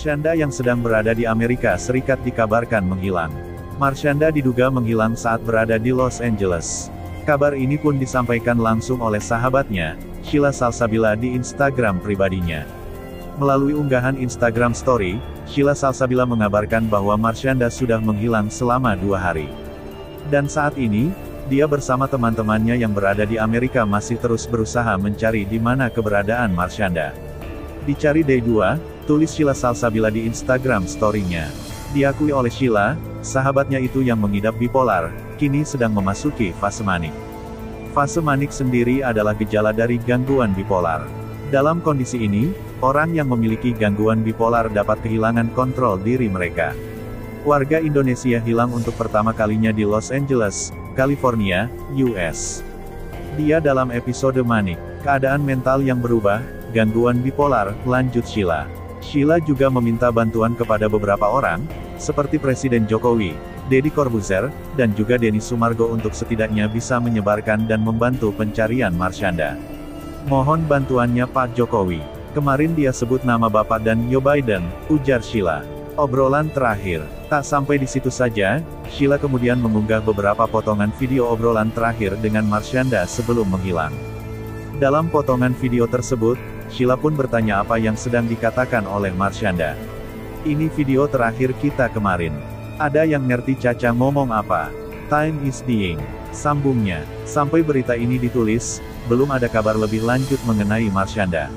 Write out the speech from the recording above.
Marshanda yang sedang berada di Amerika Serikat dikabarkan menghilang. Marshanda diduga menghilang saat berada di Los Angeles. Kabar ini pun disampaikan langsung oleh sahabatnya, Sheila Salsabila di Instagram pribadinya. Melalui unggahan Instagram Story, Sheila Salsabila mengabarkan bahwa Marshanda sudah menghilang selama 2 hari. Dan saat ini, dia bersama teman-temannya yang berada di Amerika masih terus berusaha mencari di mana keberadaan Marshanda. Dicari Day 2, tulis Sheila Salsabila di Instagram Story-nya. Diakui oleh Sheila, sahabatnya itu yang mengidap bipolar, kini sedang memasuki fase manik. Fase manik sendiri adalah gejala dari gangguan bipolar. Dalam kondisi ini, orang yang memiliki gangguan bipolar dapat kehilangan kontrol diri mereka. Warga Indonesia hilang untuk pertama kalinya di Los Angeles, California, US. Dia dalam episode manik, keadaan mental yang berubah, gangguan bipolar, lanjut Sheila. Sheila juga meminta bantuan kepada beberapa orang, seperti Presiden Jokowi, Deddy Corbuzier, dan juga Denny Sumargo untuk setidaknya bisa menyebarkan dan membantu pencarian Marshanda. Mohon bantuannya Pak Jokowi. Kemarin dia sebut nama Bapak dan Joe Biden, ujar Sheila. Obrolan terakhir. Tak sampai di situ saja, Sheila kemudian mengunggah beberapa potongan video obrolan terakhir dengan Marshanda sebelum menghilang. Dalam potongan video tersebut, Sheila pun bertanya apa yang sedang dikatakan oleh Marshanda. Ini video terakhir kita kemarin. Ada yang ngerti Caca ngomong apa? Time is dying. Sambungnya. Sampai berita ini ditulis, belum ada kabar lebih lanjut mengenai Marshanda.